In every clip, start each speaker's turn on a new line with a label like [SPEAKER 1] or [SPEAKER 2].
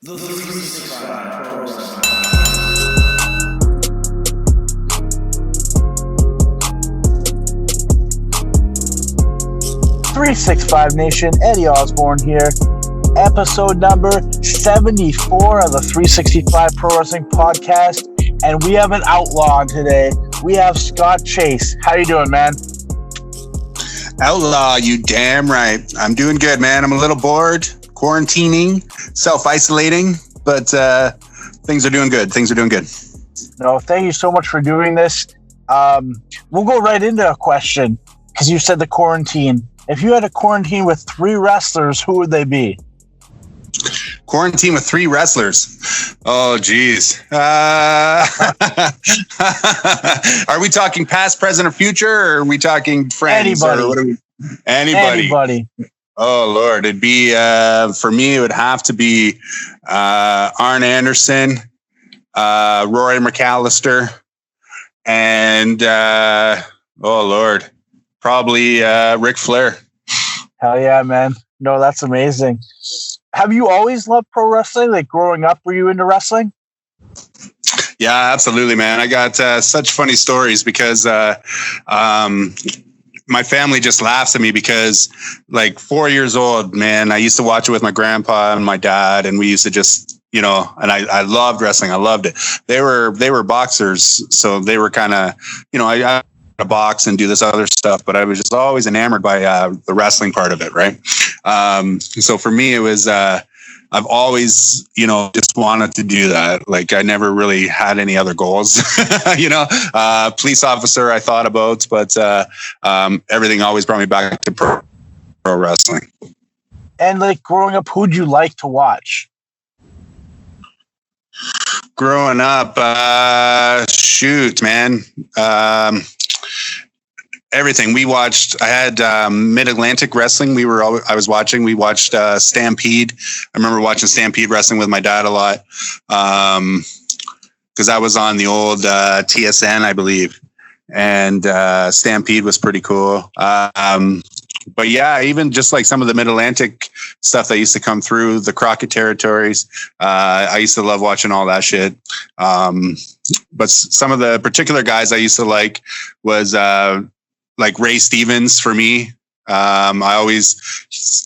[SPEAKER 1] The 365 Pro Wrestling.
[SPEAKER 2] 365 Nation, Eddie Osborne here. Episode number 74 of the 365 Pro Wrestling Podcast. And we have an outlaw on today. We have Scott Chase. How you doing, man?
[SPEAKER 3] Outlaw, you damn right. I'm doing good, man. I'm a little bored, quarantining, self-isolating, but things are doing good.
[SPEAKER 2] No, thank you so much for doing this. We'll go right into a question, because you said the quarantine. If you had a quarantine with 3 wrestlers, who would they be?
[SPEAKER 3] Quarantine with 3 wrestlers. Oh, geez. Are we talking past, present, or future, or are we talking friends?
[SPEAKER 2] Anybody.
[SPEAKER 3] Or what are we? Anybody. Oh, Lord. It'd be, for me, it would have to be Arn Anderson, Rory McAllister, and, oh, Lord, probably Ric Flair.
[SPEAKER 2] Hell yeah, man. No, that's amazing. Have you always loved pro wrestling? Like growing up, were you into wrestling?
[SPEAKER 3] Yeah, absolutely, man. I got such funny stories because my family just laughs at me because, like, 4 years old, man, I used to watch it with my grandpa and my dad, and we used to just, you know, and I loved wrestling. I loved it. They were boxers, so they were kind of, you know, I a box and do this other stuff, but I was just always enamored by the wrestling part of it, right? So for me, it was I've always, you know, just wanted to do that. Like, I never really had any other goals. You know, police officer I thought about, but everything always brought me back to pro wrestling.
[SPEAKER 2] And like growing up, who'd you like to watch?
[SPEAKER 3] Growing up, shoot, man. Everything we watched. I had Mid-Atlantic Wrestling. I was watching. We watched Stampede. I remember watching Stampede Wrestling with my dad a lot because I was on the old TSN, I believe, and Stampede was pretty cool. But yeah, even just like some of the Mid-Atlantic stuff that used to come through the Crockett territories, I used to love watching all that shit. But some of the particular guys I used to like was like Ray Stevens for me. I always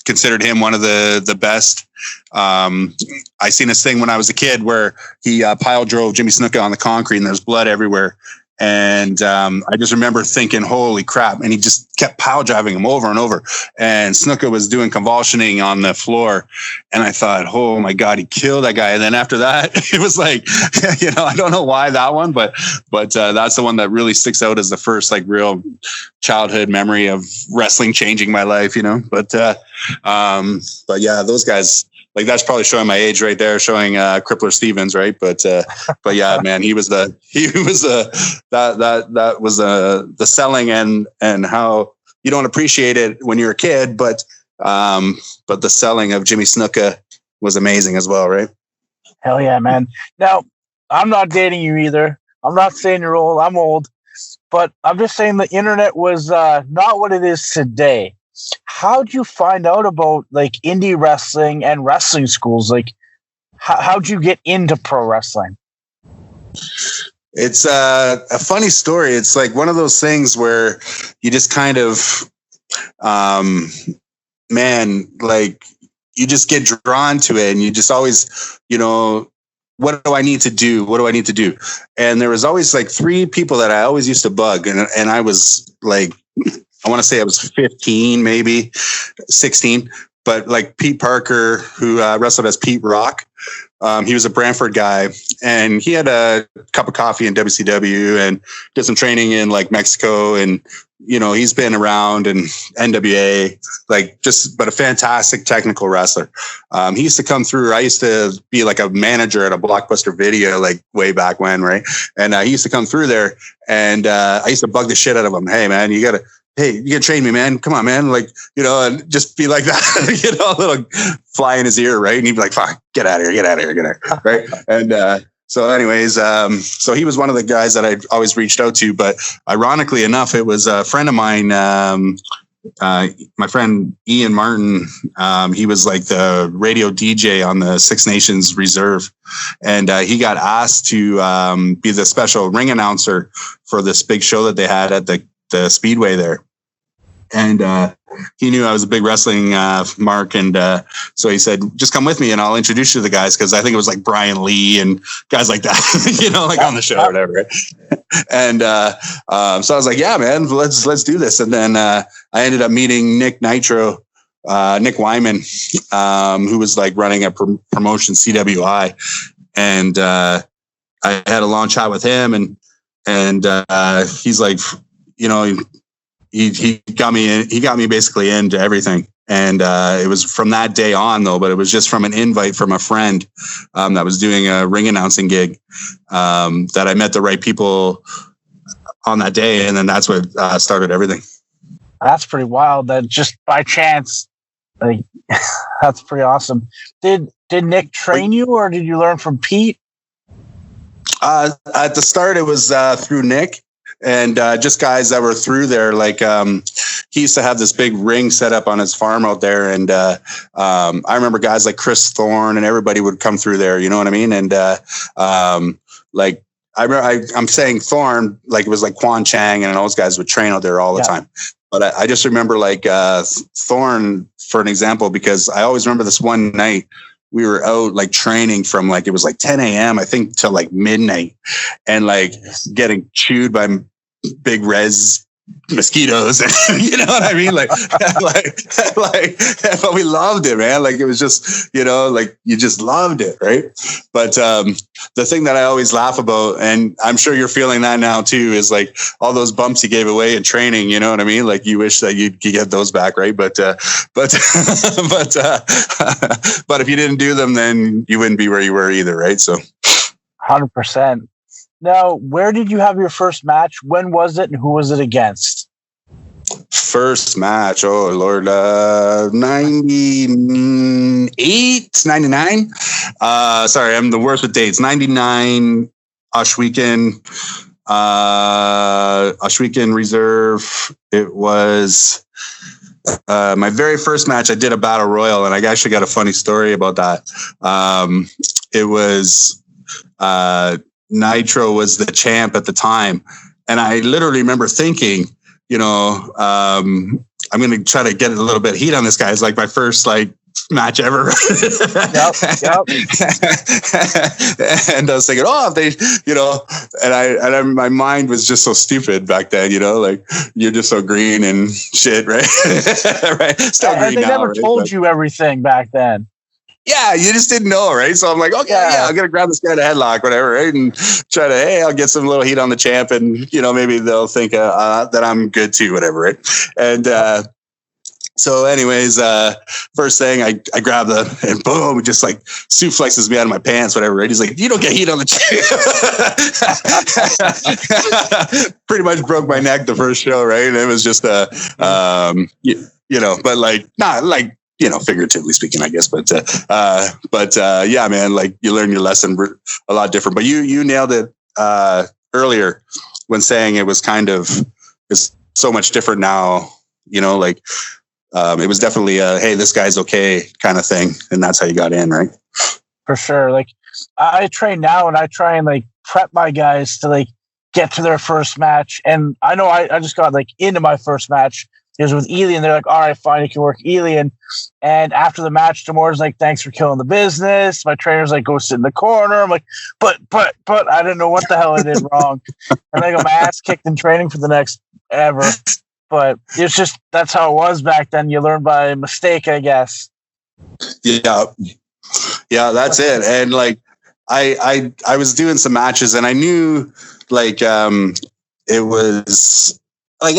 [SPEAKER 3] considered him one of the best. I seen this thing when I was a kid where he pile drove Jimmy Snuka on the concrete and there's blood everywhere. And I just remember thinking, holy crap. And he just kept pile driving him over and over. And Snuka was doing convulsioning on the floor. And I thought, oh my God, he killed that guy. And then after that, it was like, you know, I don't know why that one, but that's the one that really sticks out as the first like real childhood memory of wrestling changing my life, you know. But yeah, those guys. Like, that's probably showing my age right there, showing Crippler Stevens, right? But yeah, man, that was the selling and how you don't appreciate it when you're a kid, but the selling of Jimmy Snuka was amazing as well, right?
[SPEAKER 2] Hell yeah, man. Now, I'm not dating you either. I'm not saying you're old. I'm old, but I'm just saying the internet was not what it is today. How'd you find out about like indie wrestling and wrestling schools? Like, how'd you get into pro wrestling?
[SPEAKER 3] It's a funny story. It's like one of those things where you just kind of, man, like you just get drawn to it and you just always, you know, what do I need to do? What do I need to do? And there was always like 3 people that I always used to bug. And I was like, I want to say I was 15, maybe 16, but like Pete Parker, who wrestled as Pete Rock. He was a Brantford guy and he had a cup of coffee in WCW and did some training in like Mexico. And, you know, he's been around in NWA, like but a fantastic technical wrestler. He used to come through. I used to be like a manager at a Blockbuster Video, like way back when. Right. And he used to come through there and I used to bug the shit out of him. Hey man, you gotta train me, man. Come on, man. Like, you know, and just be like that, you know, a little fly in his ear. Right. And he'd be like, fine, get out of here. Right. And, so anyways, so he was one of the guys that I always reached out to, but ironically enough, it was a friend of mine, my friend Ian Martin, he was like the radio DJ on the Six Nations Reserve, and he got asked to be the special ring announcer for this big show that they had at the Speedway there. And he knew I was a big wrestling mark, and so he said, "Just come with me, and I'll introduce you to the guys." Because I think it was like Brian Lee and guys like that, like on the show or whatever. Right? And so I was like, "Yeah, man, let's do this." And then I ended up meeting Nick Wyman, who was like running a promotion, CWI, and I had a long chat with him, and he's like, He got me in. He got me basically into everything, and it was from that day on, though. But it was just from an invite from a friend that was doing a ring announcing gig that I met the right people on that day, and then that's what started everything.
[SPEAKER 2] That's pretty wild. That just by chance, like, that's pretty awesome. Did Nick train you, or did you learn from Pete?
[SPEAKER 3] At the start, it was through Nick. And just guys that were through there, like he used to have this big ring set up on his farm out there, and I remember guys like Chris Thorne and everybody would come through there. You know what I mean? And like I'm saying Thorne, like it was like Quan Chang and those guys would train out there all the time. But I just remember like Thorne, for an example, because I always remember this one night. We were out like training from like, it was like 10 a.m. I think till like midnight, and like getting chewed by big res mosquitoes. You know what I mean? Like, but we loved it, man. Like it was just, like you just loved it. Right. But the thing that I always laugh about, and I'm sure you're feeling that now too, is like all those bumps you gave away in training. You know what I mean? Like you wish that you could get those back. Right. But but if you didn't do them, then you wouldn't be where you were either. Right. So
[SPEAKER 2] 100%. Now, where did you have your first match? When was it, and who was it against?
[SPEAKER 3] First match, oh Lord, 98, 99. Sorry, I'm the worst with dates. 99 Oshweekend Reserve. It was my very first match. I did a battle royal, and I actually got a funny story about that. It was Nitro was the champ at the time. And I literally remember thinking, I'm going to try to get a little bit of heat on this guy. It's like my first match ever. Yep. And I was thinking, if they, and my mind was just so stupid back then, like you're just so green and shit, right? Right. Still green. And
[SPEAKER 2] they never told you everything back then.
[SPEAKER 3] Yeah, you just didn't know, right? So I'm like, okay, I'm gonna grab this guy to headlock, whatever, right? And try to, I'll get some little heat on the champ, and maybe they'll think that I'm good too, whatever, right? And so, anyways, first thing I grab and boom, just like suplexes me out of my pants, whatever, right? He's like, you don't get heat on the champ. Pretty much broke my neck the first show, right? And it was just but like not like. Figuratively speaking, I guess, but yeah, man, like you learn your lesson a lot different, but you nailed it earlier when saying it was it's so much different now, it was definitely a, hey, this guy's okay kind of thing. And that's how you got in. Right.
[SPEAKER 2] For sure. Like I train now, and I try and like prep my guys to like get to their first match. And I know I just got like into my first match. It was with Elian. They're like, all right, fine, you can work Elian. And after the match, Demore's like, thanks for killing the business. My trainer's like, go sit in the corner. I'm like, but I didn't know what the hell I did wrong. And I got my ass kicked in training for the next ever. But it's just, that's how it was back then. You learn by mistake, I guess.
[SPEAKER 3] Yeah, that's it. And like, I was doing some matches, and I knew like it was like,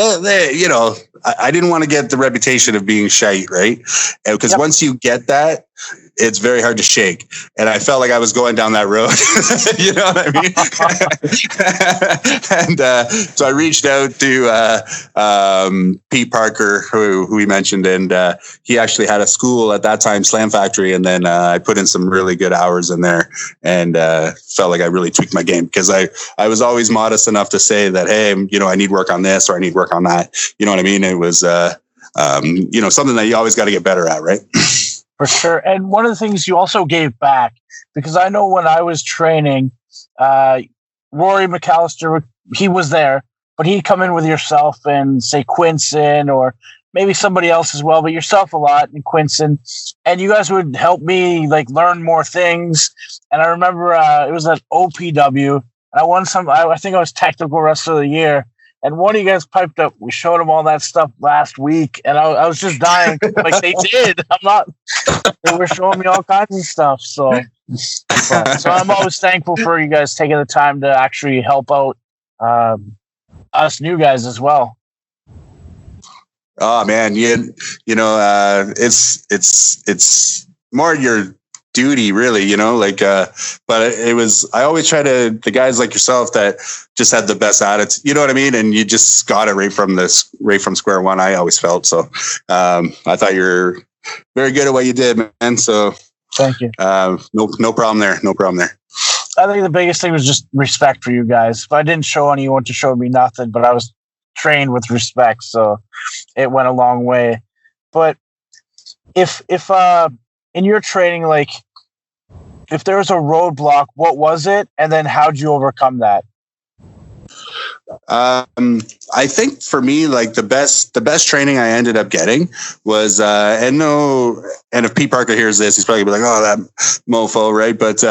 [SPEAKER 3] I didn't want to get the reputation of being shite, right? Because once you get that, it's very hard to shake. And I felt like I was going down that road. You know what I mean? And so I reached out to Pete Parker, who we mentioned, and he actually had a school at that time, Slam Factory. And then I put in some really good hours in there, and felt like I really tweaked my game, because I was always modest enough to say that, hey, I need work on this, or I need work on that. You know what I mean? It was something that you always got to get better at, right?
[SPEAKER 2] For sure. And one of the things you also gave back, because I know when I was training, Rory McAllister, he was there, but he'd come in with yourself and say Quinson or maybe somebody else as well, but yourself a lot and Quinson. And you guys would help me like learn more things. And I remember it was at OPW, and I won I think I was Technical Wrestler of the Year. And one of you guys piped up. We showed them all that stuff last week, and I was just dying. Like they did. They were showing me all kinds of stuff. So I'm always thankful for you guys taking the time to actually help out us new guys as well.
[SPEAKER 3] Oh man, it's more your duty, really, but I always try to, the guys like yourself that just had the best attitude, you know what I mean? And you just got it right from square one. I always felt so. I thought you were very good at what you did, man. So
[SPEAKER 2] thank you.
[SPEAKER 3] No problem there. No problem there.
[SPEAKER 2] I think the biggest thing was just respect for you guys. If I didn't show anyone to show me nothing, but I was trained with respect, so it went a long way. But if in your training, like if there was a roadblock, what was it, and then how'd you overcome that?
[SPEAKER 3] I think for me, like the best training I ended up getting was, and if Pete Parker hears this, he's probably gonna be like, "Oh, that mofo," right? But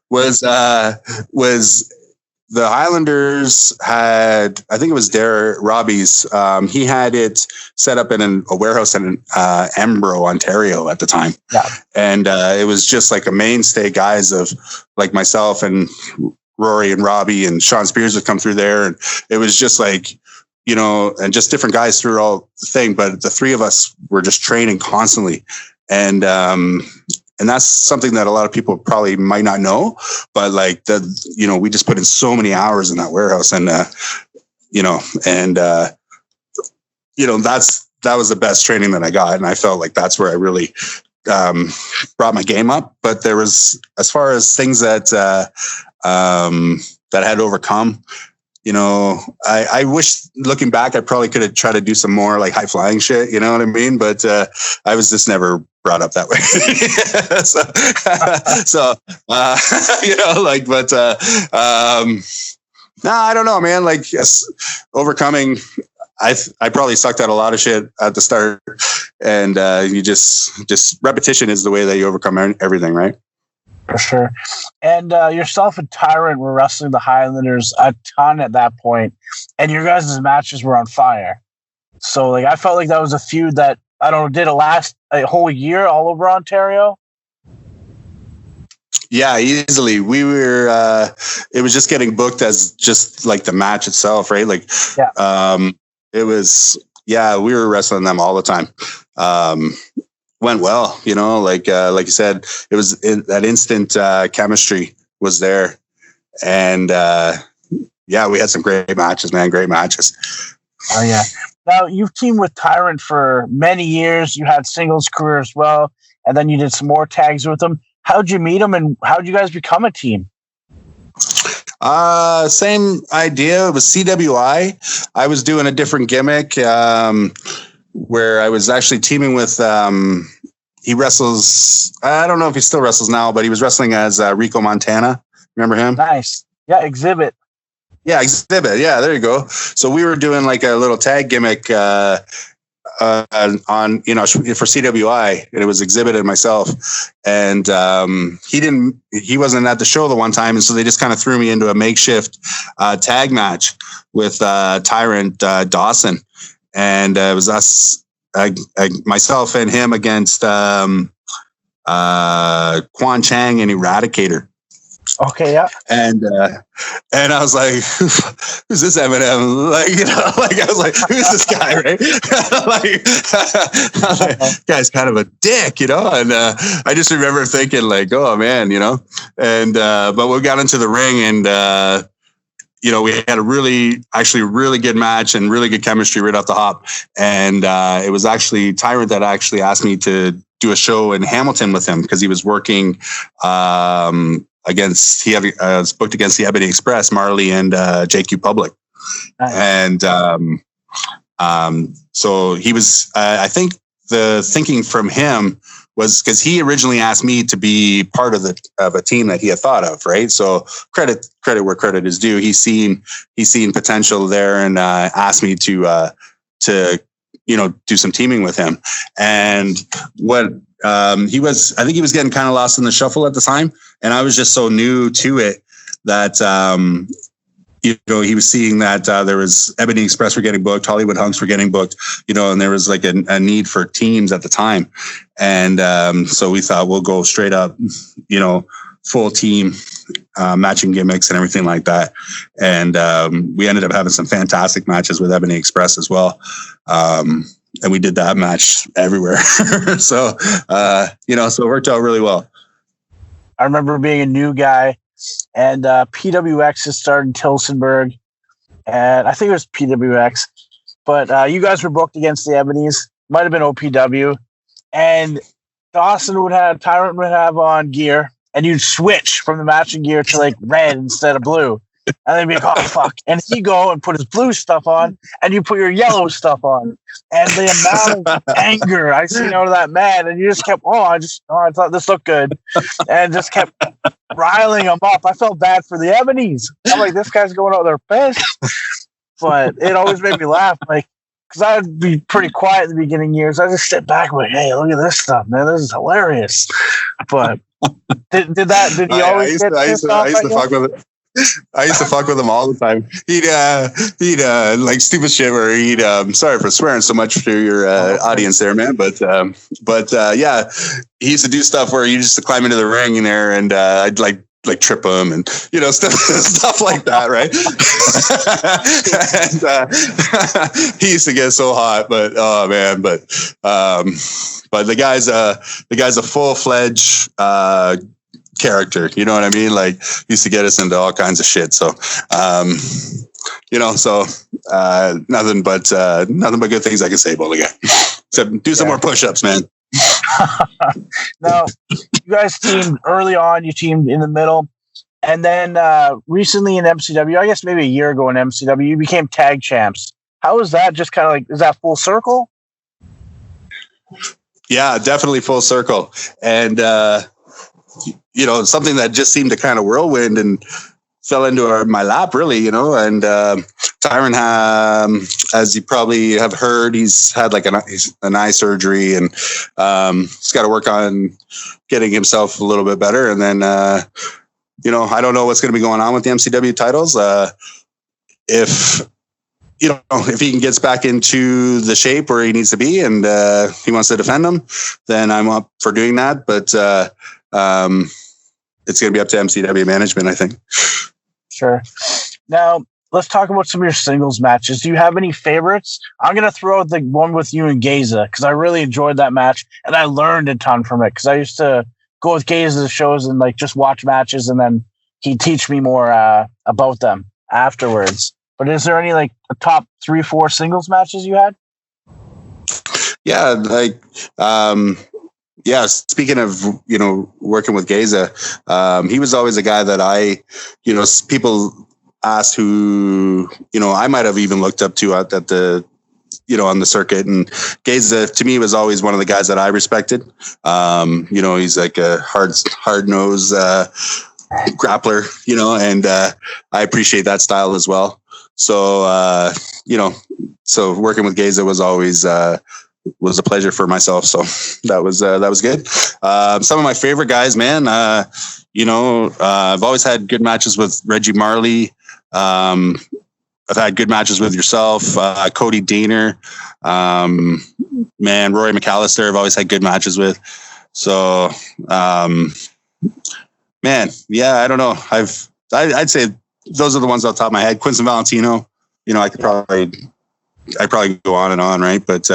[SPEAKER 3] was the Highlanders had, I think it was Robbie's. He had it set up in a warehouse in Embro, Ontario at the time.
[SPEAKER 2] Yeah. And
[SPEAKER 3] it was just like a mainstay guys of like myself and Rory and Robbie and Sean Spears would come through there. And it was just like, and just different guys through all the thing. But the three of us were just training constantly. And that's something that a lot of people probably might not know, but like we just put in so many hours in that warehouse, and that was the best training that I got. And I felt like that's where I really brought my game up. But there was, as far as things that I had to overcome, I wish, looking back, I probably could have tried to do some more like high flying shit, you know what I mean? But I was just never brought up that way. No, I don't know, man. Like, yes, overcoming, I probably sucked at a lot of shit at the start, and you just repetition is the way that you overcome everything, right?
[SPEAKER 2] For sure. And yourself and Tyrant were wrestling the Highlanders a ton at that point, and your guys' matches were on fire. So like I felt like that was a feud that, I don't know, did it last a whole year all over Ontario?
[SPEAKER 3] Yeah, easily. We were it was just getting booked as just like the match itself, right? Like it was, we were wrestling them all the time. Went well, like you said, it was that instant chemistry was there, and we had some great matches, man. Great matches.
[SPEAKER 2] Oh yeah. Now you've teamed with Tyrant for many years. You had singles career as well, and then you did some more tags with him. How'd you meet him, and how'd you guys become a team?
[SPEAKER 3] Same idea. It was CWI. I was doing a different gimmick. Where I was actually teaming with, he wrestles, I don't know if he still wrestles now, but he was wrestling as Rico Montana. Remember him?
[SPEAKER 2] Nice. Yeah, Exhibit.
[SPEAKER 3] Yeah, Exhibit. Yeah, there you go. So we were doing like a little tag gimmick on, for CWI, and it was Exhibit and myself. And he wasn't at the show the one time. And so they just kind of threw me into a makeshift tag match with Tyrant Dawson. And it was us, myself and him against Quan Chang and Eradicator.
[SPEAKER 2] Okay, yeah.
[SPEAKER 3] And I was like, who's this Eminem? Like, I was like, who's this guy, right? Guy's kind of a dick, And I just remember thinking like, oh man, And but we got into the ring, and we had a really good match and really good chemistry right off the hop. And it was actually Tyrant that actually asked me to do a show in Hamilton with him, because he was working was booked against the Ebony Express, Marley and JQ Public. Nice. And So he was, I think the thinking from him was because he originally asked me to be part of a team that he had thought of, right? So credit where credit is due. He's seen potential there and asked me to do some teaming with him. And what I think he was getting kind of lost in the shuffle at the time, and I was just so new to it that he was seeing that there was Ebony Express were getting booked, Hollywood Hunks were getting booked, and there was like a need for teams at the time. And so we thought we'll go straight up, full team, matching gimmicks and everything like that. And we ended up having some fantastic matches with Ebony Express as well. And we did that match everywhere. So, so it worked out really well.
[SPEAKER 2] I remember being a new guy, and PWX has started in Tilsonburg, and I think it was PWX, but you guys were booked against the Ebonies. Might have been OPW, and Tyrant would have on gear, and you'd switch from the matching gear to like red instead of blue, and they'd be like, "Oh fuck!" And he'd go and put his blue stuff on, and you put your yellow stuff on, and the amount of anger I seen out of that man, and you just kept, I thought this looked good, and just kept riling him up. I felt bad for the Ebonies. I'm like, this guy's going out there pissed, but it always made me laugh, like, because I would be pretty quiet in the beginning years. I just sit back and like, hey, look at this stuff, man. This is hilarious. But did he always get pissed off? I used to fuck with it.
[SPEAKER 3] I used to fuck with him all the time. He'd like stupid shit where he'd sorry for swearing so much to your audience there, man. But yeah, he used to do stuff where you just climb into the ring in there, and I'd like trip him and stuff like that, right? And he used to get so hot, but oh man, but the guy's a full-fledged character, you know what I mean? Like, used to get us into all kinds of shit. So nothing but good things I can say about the guy. Except do some more push-ups, man.
[SPEAKER 2] Now, you guys teamed early on, you teamed in the middle, and then recently in MCW, I guess maybe a year ago in MCW, you became tag champs. How is that? Just kind of like, is that full circle?
[SPEAKER 3] Yeah, definitely full circle. And something that just seemed to kind of whirlwind and fell into my lap, really, and Tyrant, as you probably have heard, he's had like an eye surgery, and he's got to work on getting himself a little bit better. And then, I don't know what's going to be going on with the MCW titles. If he gets back into the shape where he needs to be and he wants to defend them, then I'm up for doing that. But it's going to be up to MCW management, I think.
[SPEAKER 2] Sure. Now, let's talk about some of your singles matches. Do you have any favorites? I'm going to throw out the one with you and Geza, because I really enjoyed that match, and I learned a ton from it, because I used to go with Geza's shows and like just watch matches, and then he'd teach me more about them afterwards. But is there any like the top 3-4 singles matches you had?
[SPEAKER 3] Yeah, speaking of, working with Geza, he was always a guy that people asked who, I might have even looked up to at the, on the circuit. And Geza, to me, was always one of the guys that I respected. He's like a hard-nosed grappler, and I appreciate that style as well. So, so working with Geza was always was a pleasure for myself. So that was good. Some of my favorite guys, man, I've always had good matches with Reggie Marley. I've had good matches with yourself, Cody Daner, Rory McAllister. I've always had good matches with. So, I don't know. I'd say those are the ones off the top of my head. Quincy Valentino, I'd probably go on and on, right? But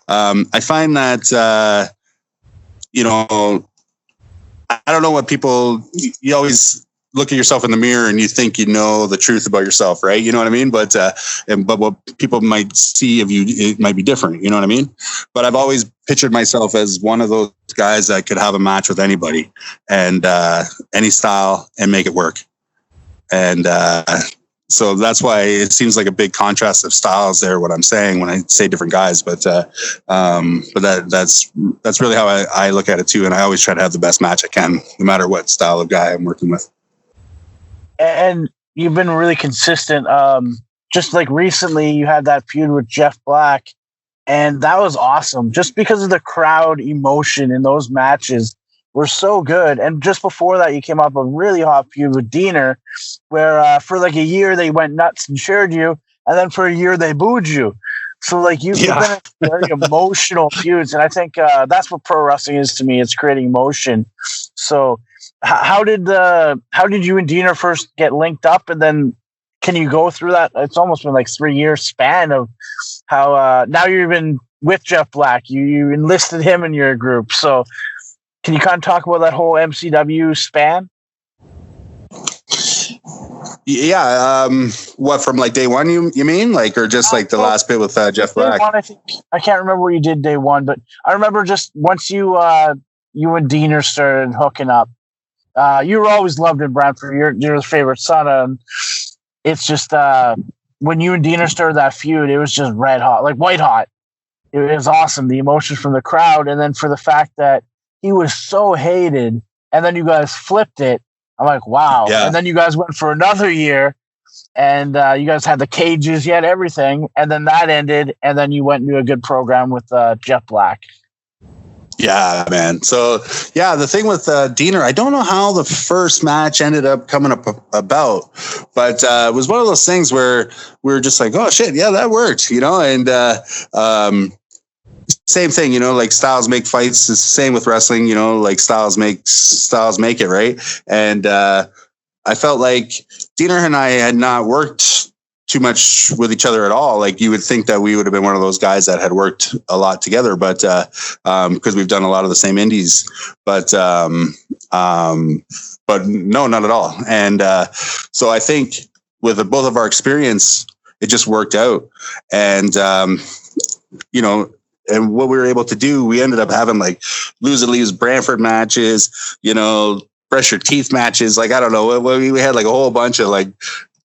[SPEAKER 3] I find that I don't know what people. You always look at yourself in the mirror and you think you know the truth about yourself, right? You know what I mean? But but what people might see of you, it might be different. You know what I mean? But I've always pictured myself as one of those guys that could have a match with anybody and any style and make it work. And So that's why it seems like a big contrast of styles there. What I'm saying when I say different guys, but that's really how I look at it too. And I always try to have the best match I can, no matter what style of guy I'm working with.
[SPEAKER 2] And you've been really consistent. Just like recently, you had that feud with Jeff Black, and that was awesome. Just because of the crowd emotion in those matches were so good. And just before that, you came up a really hot feud with Diener, where for like a year they went nuts and cheered you, and then for a year they booed you. So like you've been in very emotional feuds, and I think that's what pro wrestling is to me. It's creating emotion. So how did you and Diener first get linked up, and then can you go through that? It's almost been like 3 year span of how now you're even with Jeff Black. You enlisted him in your group. So can you kind of talk about that whole MCW span?
[SPEAKER 3] Yeah. What, from like day one, you mean, like, or just like the last bit with Jeff Black?
[SPEAKER 2] Day one, I can't remember what you did day one, but I remember just once you and Diener started hooking up. You were always loved in Brantford. You're the favorite son, and it's just when you and Diener started that feud, it was just red hot, like white hot. It was awesome. The emotions from the crowd, and then for the fact that he was so hated, and then you guys flipped it. I'm like, wow. Yeah. And then you guys went for another year, and you guys had the cages, you had everything, and then that ended, and then you went into a good program with Jeff Black.
[SPEAKER 3] Yeah, man. So, yeah, the thing with Diener, I don't know how the first match ended up coming up about, but it was one of those things where we were just like, oh, shit, yeah, that worked, and same thing, like styles make fights. It's the same with wrestling, like styles make it, right? And I felt like Diener and I had not worked too much with each other at all. Like you would think that we would have been one of those guys that had worked a lot together, but because we've done a lot of the same indies, but no, not at all. And so I think with both of our experience, it just worked out. And and what we were able to do, we ended up having like lose and leaves Brantford matches, brush your teeth matches. Like, I don't know, we had like a whole bunch of like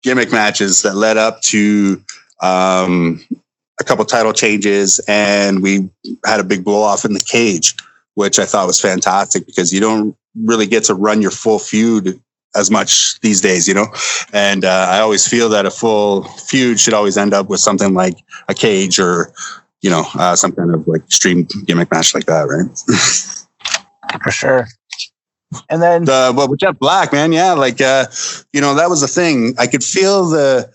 [SPEAKER 3] gimmick matches that led up to a couple title changes, and we had a big blow off in the cage, which I thought was fantastic because you don't really get to run your full feud as much these days, and I always feel that a full feud should always end up with something like a cage or some kind of like extreme gimmick match like that, right?
[SPEAKER 2] For sure. And then,
[SPEAKER 3] but with Jeff Black, man, yeah, like that was the thing. I could feel the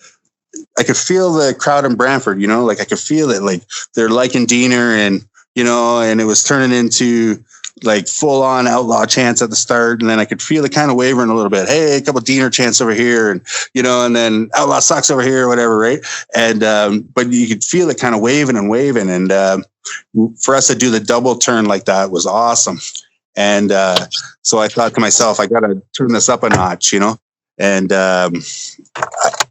[SPEAKER 3] crowd in Brantford, like I could feel it, like they're liking Diener, and and it was turning into like full on Outlaw chants at the start, and then I could feel it kind of wavering a little bit. Hey, a couple Diener chants over here, and and then Outlaw sucks over here, or whatever, right? And but you could feel it kind of waving, and for us to do the double turn like that was awesome. And so I thought to myself, I got to turn this up a notch, and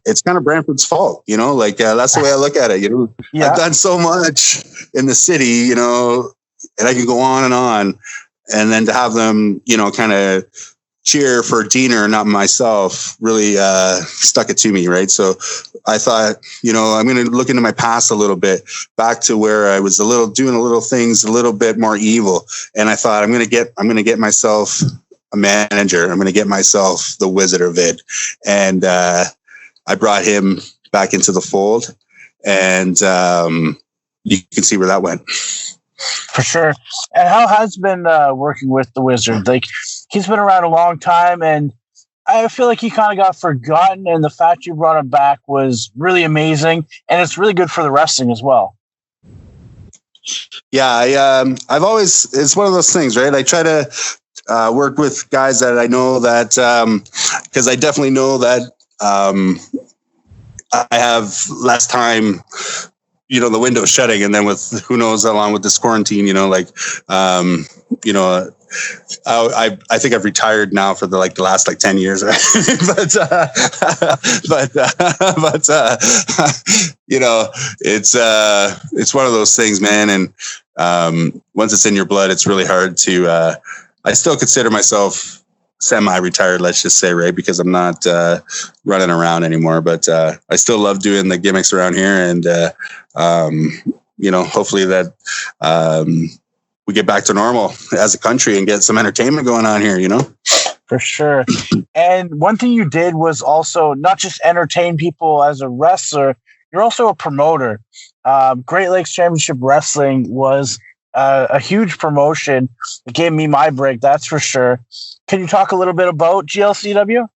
[SPEAKER 3] it's kind of Brantford's fault, like that's the way I look at it. Yeah. I've done so much in the city, and I can go on, and then to have them, kind of cheer for Diener, not myself, really stuck it to me, right? So I thought, I'm going to look into my past a little bit, back to where I was doing a little things a little bit more evil, and I thought I'm going to get myself a manager. I'm going to get myself the Wizard of Vid, and I brought him back into the fold, and you can see where that went.
[SPEAKER 2] For sure. And how has been working with the Wizard? Like, he's been around a long time, and I feel like he kind of got forgotten, and the fact you brought him back was really amazing, and it's really good for the wrestling as well.
[SPEAKER 3] Yeah, I've always, it's one of those things, right? I try to work with guys that I know that, because I definitely know that I have less time, the window's shutting, and then with who knows how long with this quarantine, I think I've retired now for the last 10 years, right? It's one of those things, man. And once it's in your blood, it's really hard to. I still consider myself semi-retired, let's just say, right? Because I'm not running around anymore, but I still love doing the gimmicks around here, and hopefully that we get back to normal as a country and get some entertainment going on here,
[SPEAKER 2] For sure. And one thing you did was also not just entertain people as a wrestler, you're also a promoter. Great Lakes Championship Wrestling was a huge promotion. It gave me my break, that's for sure. Can you talk a little bit about GLCW?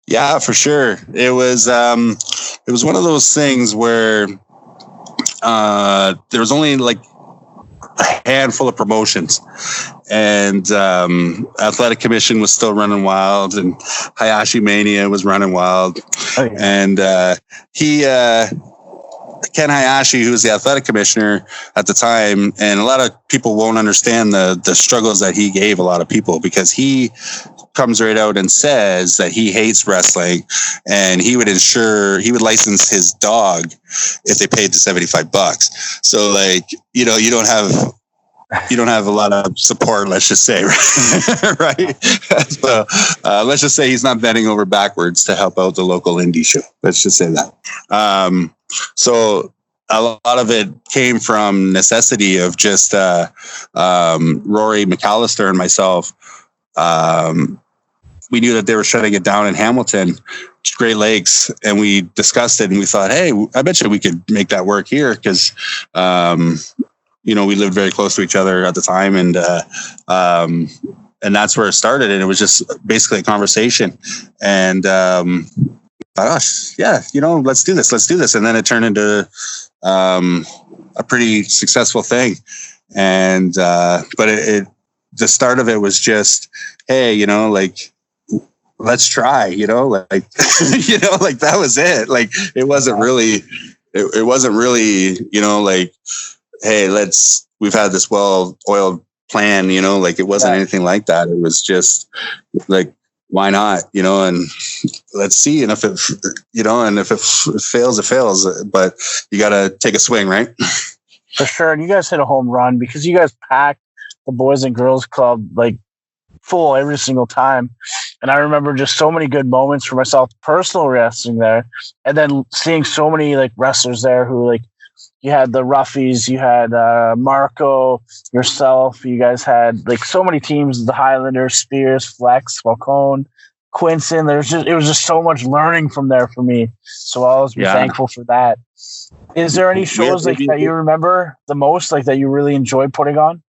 [SPEAKER 3] Yeah, for sure. It was one of those things where there was only like a handful of promotions, and Athletic Commission was still running wild, and Hayashi Mania was running wild. Oh, yeah. And Ken Hayashi, who was the athletic commissioner at the time, and a lot of people won't understand the struggles that he gave a lot of people, because he comes right out and says that he hates wrestling, and he would license his dog if they paid the $75. So you don't have a lot of support, let's just say, right? So let's just say he's not bending over backwards to help out the local indie show. Let's just say that. So a lot of it came from necessity of just Rory McAllister and myself. We knew that they were shutting it down in Hamilton, Great Lakes, and we discussed it, and we thought, hey, I bet you we could make that work here, because we lived very close to each other at the time, and that's where it started. And it was just basically a conversation, and gosh, yeah, let's do this. And then it turned into a pretty successful thing. And but the start of it was just, hey, let's try, that was it. Like, it wasn't really, hey, we've had this well-oiled plan, it wasn't anything like that. It was just like, why not, and let's see. And if it fails, it fails, but you got to take a swing, right?
[SPEAKER 2] For sure. And you guys hit a home run, because you guys packed the Boys and Girls Club full every single time. And I remember just so many good moments for myself, personal wrestling there, and then seeing so many wrestlers there who you had the Ruffies, you had Marco, yourself, you guys had so many teams, the Highlanders, Spears, Flex, Falcone, Quinson. It was just so much learning from there for me. So I'll always be thankful for that. Is there any shows that you remember the most, that you really enjoyed putting on?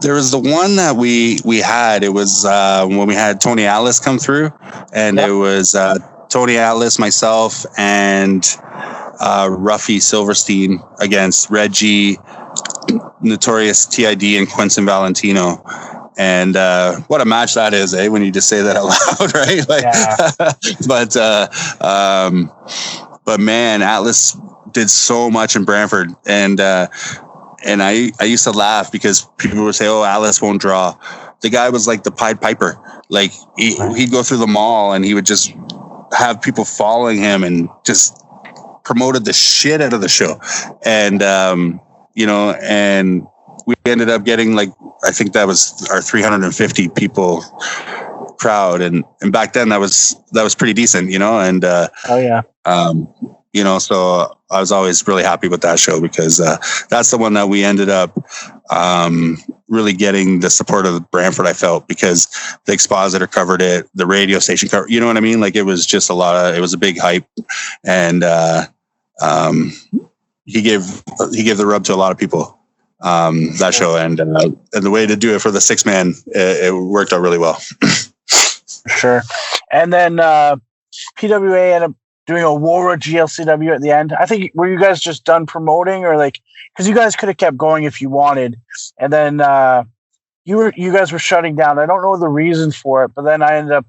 [SPEAKER 3] There was the one that we had. It was when we had Tony Atlas come through, and it was Tony Atlas, myself, and Ruffy Silverstein against Reggie, Notorious TID, and Quincy Valentino. And what a match that is, when you just say that out loud, right? But man, Atlas did so much in Brantford, and I used to laugh because people would say, "Oh, Atlas won't draw." The guy was like the Pied Piper. He'd go through the mall and he would just have people following him, and just promoted the shit out of the show. And and we ended up getting I think that was our 350 people crowd, and back then that was pretty decent, and so I was always really happy with that show, because that's the one that we ended up really getting the support of Brantford, I felt, because the Expositor covered it, the radio station covered, you know what I mean? It was just it was a big hype, and he gave the rub to a lot of people, that show, and the way to do it for the 6-man, it worked out really well.
[SPEAKER 2] Sure. And then PWA ended up doing a war with GLCW at the end. I think, were you guys just done promoting, or because you guys could have kept going if you wanted, and then you guys were shutting down. I don't know the reason for it, but then I ended up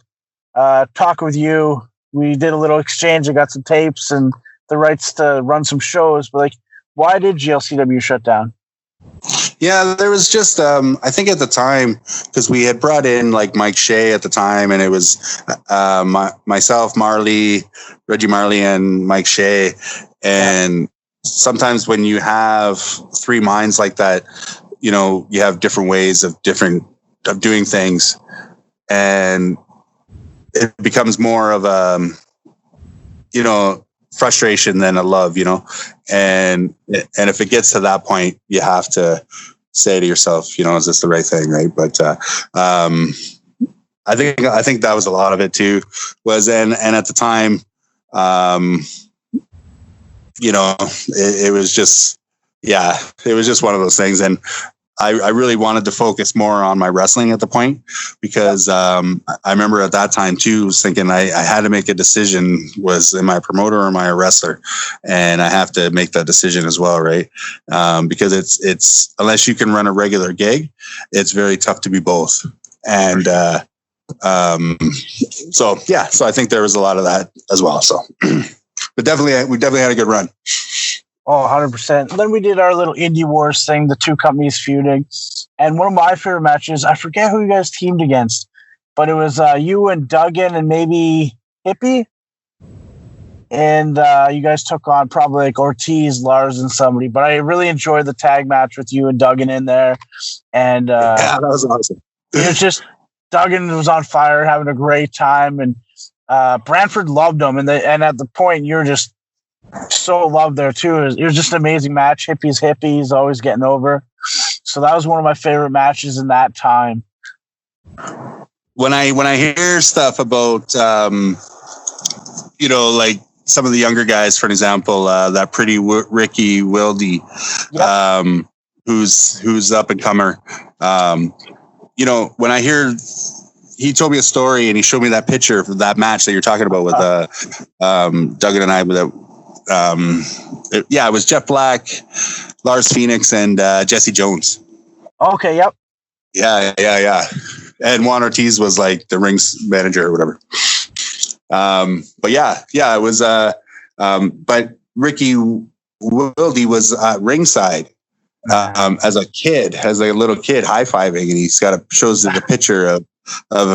[SPEAKER 2] talking with you. We did a little exchange. I got some tapes and the rights to run some shows, but why did GLCW shut down?
[SPEAKER 3] Yeah, there was just, I think at the time, because we had brought in Mike Shea at the time, and it was myself, Reggie Marley, and Mike Shea. And sometimes when you have three minds like that, you have different ways of doing things, and it becomes more of a, frustration than a love, and if it gets to that point, you have to say to yourself, is this the right thing? Right. But, I think that was a lot of it too, and at the time, it was just, it was just one of those things. And I really wanted to focus more on my wrestling at the point, because I remember at that time too, was thinking I had to make a decision: was am I a promoter or am I a wrestler? And I have to make that decision as well, right? Because it's unless you can run a regular gig, it's very tough to be both. And so I think there was a lot of that as well. So, but we definitely had a good run.
[SPEAKER 2] Oh, 100%. Then we did our little Indie Wars thing, the two companies feuding. And one of my favorite matches, I forget who you guys teamed against, but it was you and Duggan and maybe Hippie. And you guys took on probably like Ortiz, Lars, and somebody. But I really enjoyed the tag match with you and Duggan in there. And
[SPEAKER 3] that was awesome.
[SPEAKER 2] It was just, Duggan was on fire, having a great time. And Brantford loved him. And at the point, you're just so loved there too. It was just an amazing match. Hippies always getting over. So that was one of my favorite matches in that time.
[SPEAKER 3] When I hear stuff about like some of the younger guys, for example, that pretty Ricky Wilde, yep. Who's up and comer, when I hear, he told me a story and he showed me that picture of that match that you're talking about with Duggan and I, it was Jeff Black, Lars Phoenix, and Jesse Jones.
[SPEAKER 2] Okay, yep.
[SPEAKER 3] Yeah. And Juan Ortiz was like the rings manager or whatever. But it was. But Ricky Wilde was ringside as a little kid, high-fiving, and he's shows the picture of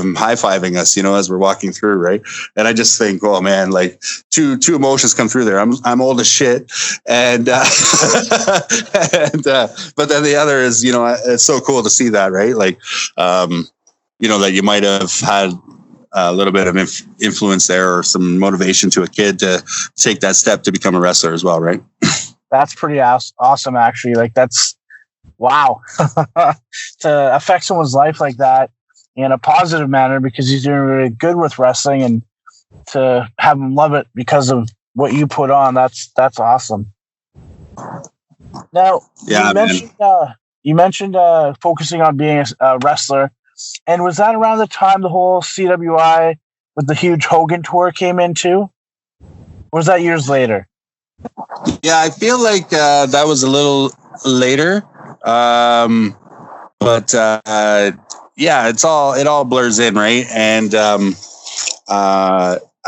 [SPEAKER 3] him high-fiving us, as we're walking through, right? And I just think, oh man, like two emotions come through there. I'm old as shit, and but then the other is, it's so cool to see that, right? Like, that you might have had a little bit of influence there, or some motivation to a kid to take that step to become a wrestler as well, right?
[SPEAKER 2] That's pretty awesome, actually. Like, that's wow. To affect someone's life like that in a positive manner, because he's doing really good with wrestling, and to have him love it because of what you put on, that's awesome. Now, you mentioned focusing on being a wrestler, and was that around the time the whole CWI with the huge Hogan tour came in too? Or was that years later?
[SPEAKER 3] Yeah, I feel like that was a little later, but it all blurs in, right? And I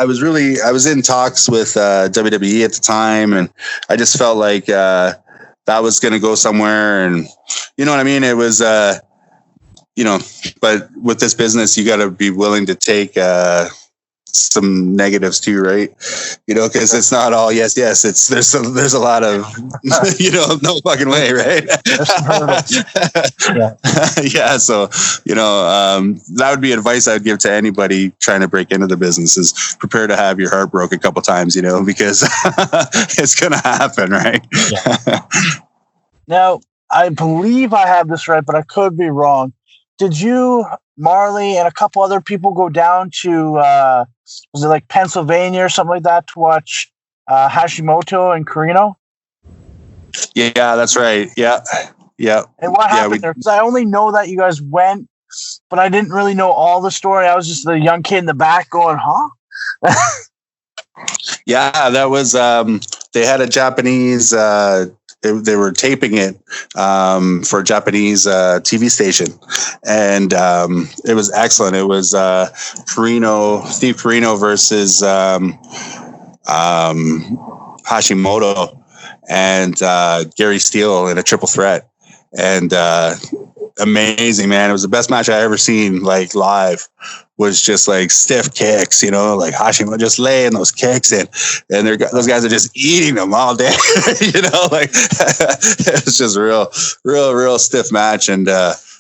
[SPEAKER 3] was in talks with WWE at the time, and I just felt like that was going to go somewhere, and you know what I mean? It was, but with this business, you got to be willing to take some negatives too, right? Because it's not all yes. There's a lot of no fucking way, right? Yeah. So that would be advice I'd give to anybody trying to break into the business: is prepare to have your heart broke a couple times, because it's gonna happen, right?
[SPEAKER 2] Yeah. Now, I believe I have this right, but I could be wrong. Did you, Marley, and a couple other people go down to, was it like Pennsylvania or something like that, to watch Hashimoto and Carino?
[SPEAKER 3] Yeah, that's right. Yeah.
[SPEAKER 2] And what happened there? Because I only know that you guys went, but I didn't really know all the story. I was just the young kid in the back going, huh?
[SPEAKER 3] Yeah, that was, they had a Japanese, they were taping it for a Japanese TV station, and it was excellent. It was Steve Carino versus Hashimoto and Gary Steele in a triple threat, and amazing, man. It was the best match I ever seen, like live. Was just like stiff kicks, like Hashimo just laying those kicks in, and those guys are just eating them all day. Like it was just real stiff match, and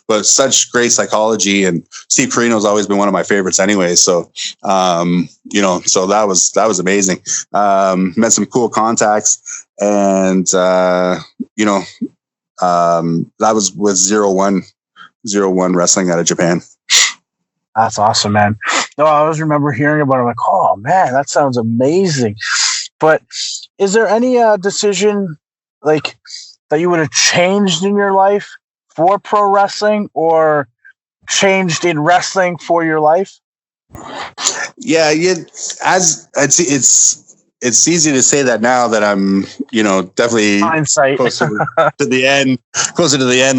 [SPEAKER 3] but such great psychology. And Steve Carino's always been one of my favorites, anyway. So, so that was amazing. Met some cool contacts, and that was with 01 Wrestling out of Japan.
[SPEAKER 2] That's awesome, man. No, I always remember hearing about it. I'm like, oh man, that sounds amazing. But is there any decision like that you would have changed in your life for pro wrestling, or changed in wrestling for your life?
[SPEAKER 3] Yeah, it's easy to say that now that I'm, definitely
[SPEAKER 2] hindsight
[SPEAKER 3] closer to the end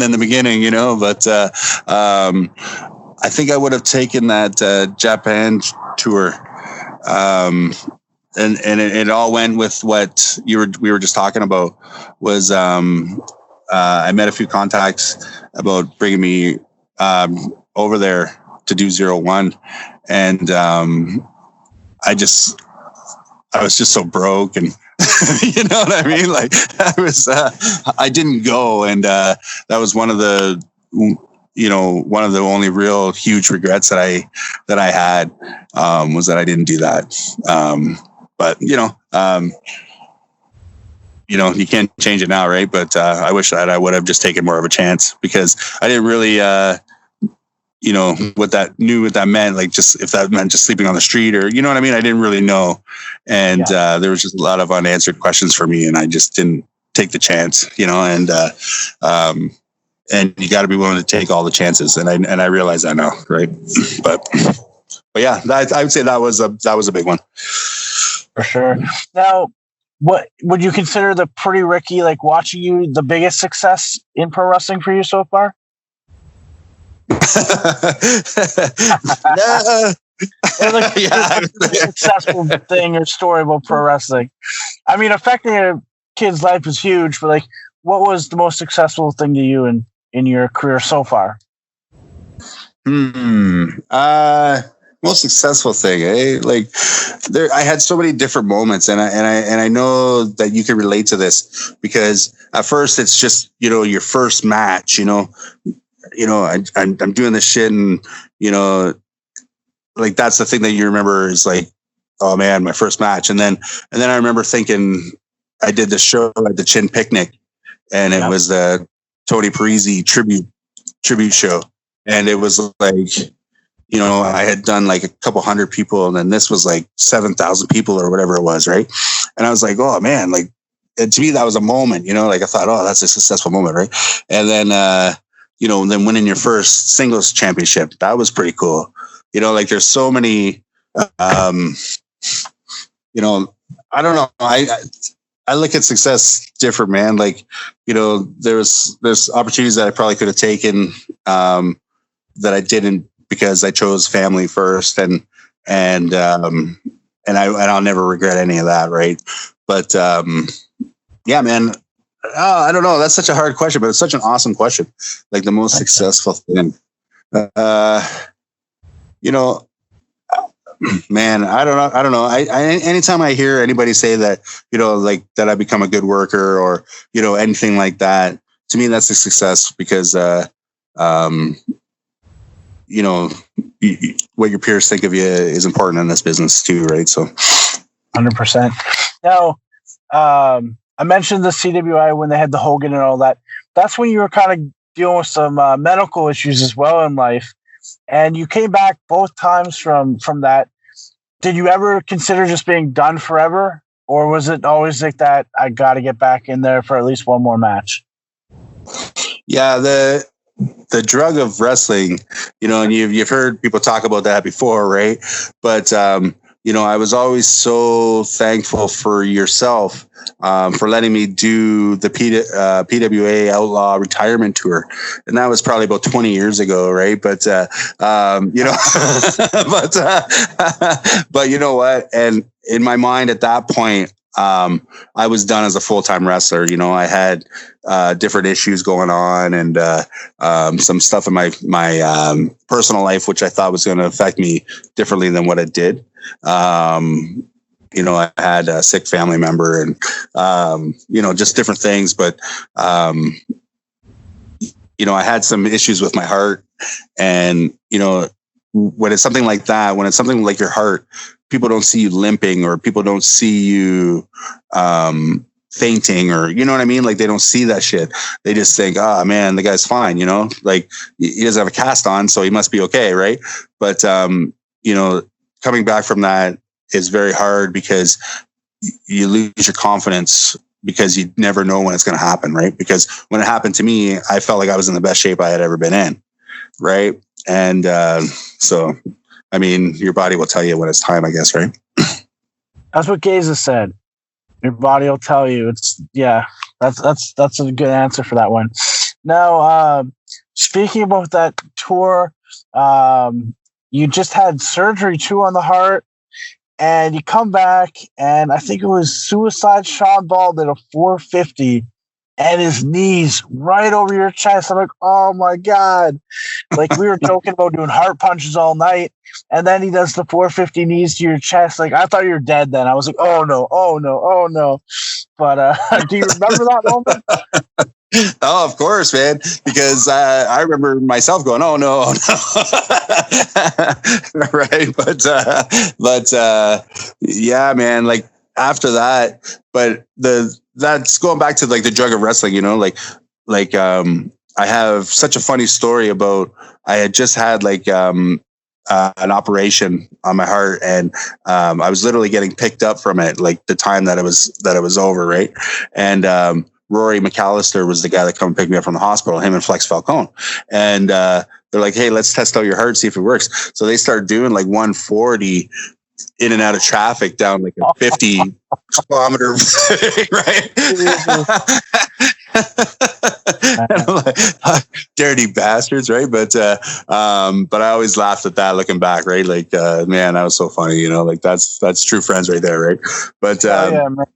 [SPEAKER 3] than the beginning, but I think I would have taken that Japan tour, and it all went with what we were just talking about. Was I met a few contacts about bringing me over there to do 01, and I was just so broke, and you know what I mean. Like I didn't go, and that was one of the only real huge regrets that I had, was that I didn't do that. But you can't change it now, right? But I wish that I would have just taken more of a chance, because I didn't really, what that meant, like just if that meant just sleeping on the street, or you know what I mean. I didn't really know, and there was just a lot of unanswered questions for me, and I just didn't take the chance, and you got to be willing to take all the chances. And I realize that now. Right. But yeah, I would say that was a big one.
[SPEAKER 2] For sure. Now, what would you consider the Pretty Ricky, like watching you, the biggest success in pro wrestling for you so far? Successful thing or story about pro wrestling. I mean, affecting a kid's life is huge, but like, what was the most successful thing to you in your career so far?
[SPEAKER 3] Most successful thing, eh? Like I had so many different moments, and I know that you can relate to this, because at first it's just, your first match, I'm doing this shit, and, like that's the thing that you remember is like, oh man, my first match. And then I remember thinking, I did the show at the Chin Picnic, and it was the Tony Parisi tribute show. And it was like, I had done like a couple hundred people, and then this was like 7,000 people or whatever it was. Right. And I was like, oh man, like, and to me, that was a moment, like I thought, oh, that's a successful moment. Right. And then, then winning your first singles championship, that was pretty cool. Like there's so many, I don't know. I look at success different, man. Like, there's opportunities that I probably could have taken, that I didn't, because I chose family first, and I'll never regret any of that. Right. But, yeah, man, I don't know. That's such a hard question, but it's such an awesome question. Like the most successful thing, man, I don't know. I anytime I hear anybody say that, like that I become a good worker, or, anything like that, to me, that's a success, because, what your peers think of you is important in this business too. Right. So
[SPEAKER 2] 100%. Now, I mentioned the CWI when they had the Hogan and all that. That's when you were kind of dealing with some medical issues as well in life. And you came back both times from that. Did you ever consider just being done forever? Or was it always like that, I got to get back in there for at least one more match?
[SPEAKER 3] Yeah, the drug of wrestling, and you've heard people talk about that before, right? But, I was always so thankful for yourself, for letting me do the PWA Outlaw retirement tour. And that was probably about 20 years ago. Right. But, but you know what? And in my mind at that point, I was done as a full-time wrestler. You know, I had different issues going on, and some stuff in my personal life, which I thought was going to affect me differently than what it did. You know, I had a sick family member, and you know, just different things. But you know, I had some issues with my heart, and you know, when it's something like that, when it's something like your heart, people don't see you limping, or people don't see you fainting, or you know what I mean? Like, they don't see that shit. They just think, oh man, the guy's fine, you know, like he doesn't have a cast on, so he must be okay, right? But you know, coming back from that is very hard, because you lose your confidence, because you never know when it's going to happen, right? Because when it happened to me, I felt like I was in the best shape I had ever been in, right? And so, I mean, your body will tell you when it's time, I guess, right?
[SPEAKER 2] That's what Gaza said. Your body will tell you. That's a good answer for that one. Now, speaking about that tour, you just had surgery too on the heart, and you come back, and I think it was Suicide Sean Ball did a 450, and his knees right over your chest. I'm like, oh my God. Like, we were joking about doing heart punches all night, and then he does the 450 knees to your chest. Like, I thought you were dead then. I was like, oh no, oh no, oh no. But do you remember that moment?
[SPEAKER 3] Oh, of course, man. Because I remember myself going, "Oh no, oh no," right? But yeah, man. Like, after that, but that's going back to like the drug of wrestling. You know, like I have such a funny story about, I had just had like an operation on my heart, and I was literally getting picked up from it, like the time that it was over, right? And Rory McAllister was the guy that come pick me up from the hospital, him and Flex Falcone. And they're like, hey, let's test out your heart, see if it works. So they start doing like 140 in and out of traffic down like a 50 kilometer, right? Like, dirty bastards, right? But I always laughed at that looking back, right? Like, man, that was so funny, you know, like that's true friends right there, right? But
[SPEAKER 2] Yeah, man.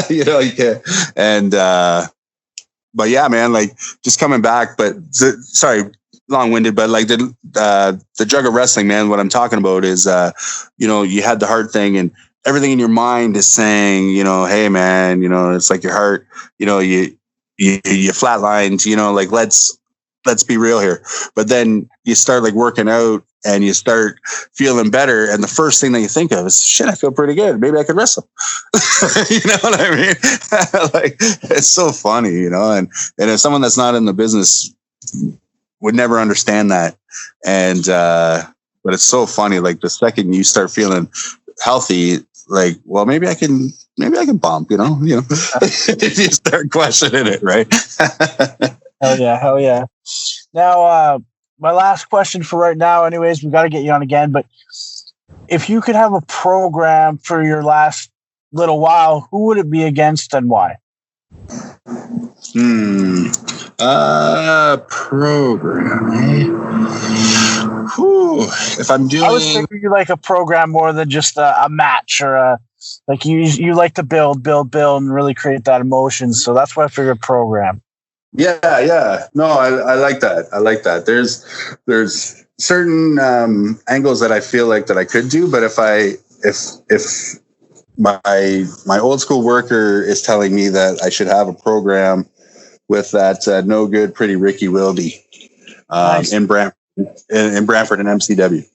[SPEAKER 3] you know, yeah. And but yeah, man, like, just coming back, but sorry, long-winded, but like the drug of wrestling, man, what I'm talking about is you know, you had the heart thing, and everything in your mind is saying, you know, hey man, you know, it's like your heart, you know, you flatlined, you know, like let's be real here. But then you start like working out, and you start feeling better, and the first thing that you think of is, shit, I feel pretty good. Maybe I could wrestle. You know what I mean? Like, it's so funny, you know, and if someone that's not in the business would never understand that. And but it's so funny, like the second you start feeling healthy, like, well, maybe I can bump, you know, you start questioning it, right?
[SPEAKER 2] Hell yeah. Now, my last question for right now, anyways, we got to get you on again, but if you could have a program for your last little while, who would it be against and why?
[SPEAKER 3] Program, eh? Whew. If I'm doing,
[SPEAKER 2] I was thinking you like a program more than just a match, or like you like to build and really create that emotion. So that's why I figured program.
[SPEAKER 3] Yeah. No, I like that. I like that. There's certain angles that I feel like that I could do, but if my old school worker is telling me that I should have a program with that no good pretty Ricky Wilde
[SPEAKER 2] Nice.
[SPEAKER 3] in Brantford and MCW.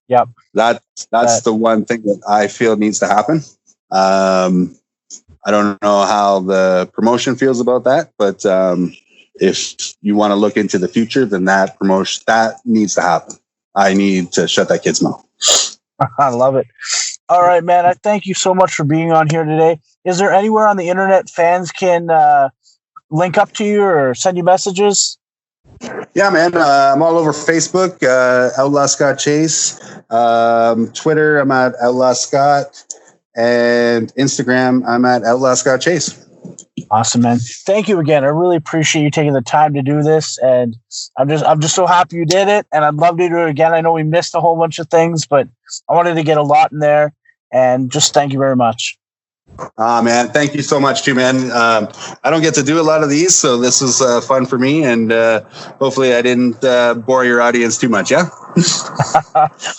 [SPEAKER 2] Yep.
[SPEAKER 3] That's the one thing that I feel needs to happen. I don't know how the promotion feels about that, but if you want to look into the future, then that needs to happen. I need to shut that kid's mouth.
[SPEAKER 2] I love it. All right, man. I thank you so much for being on here today. Is there anywhere on the internet fans can link up to you or send you messages?
[SPEAKER 3] Yeah, man. I'm all over Facebook, Outlaw Scott Chase. Twitter, I'm at Outlaw Scott. And Instagram, I'm at Outlaw Scott Chase.
[SPEAKER 2] Awesome, man. Thank you again. I really appreciate you taking the time to do this, and I'm just so happy you did it, and I'd love to do it again. I know we missed a whole bunch of things, but I wanted to get a lot in there, and just thank you very much.
[SPEAKER 3] Man, thank you so much too, man. I don't get to do a lot of these, so this was fun for me, and hopefully I didn't bore your audience too much. Yeah.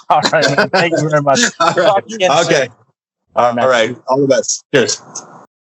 [SPEAKER 2] All right, man. Thank you very much.
[SPEAKER 3] All right. Okay. All right. All the best. Cheers.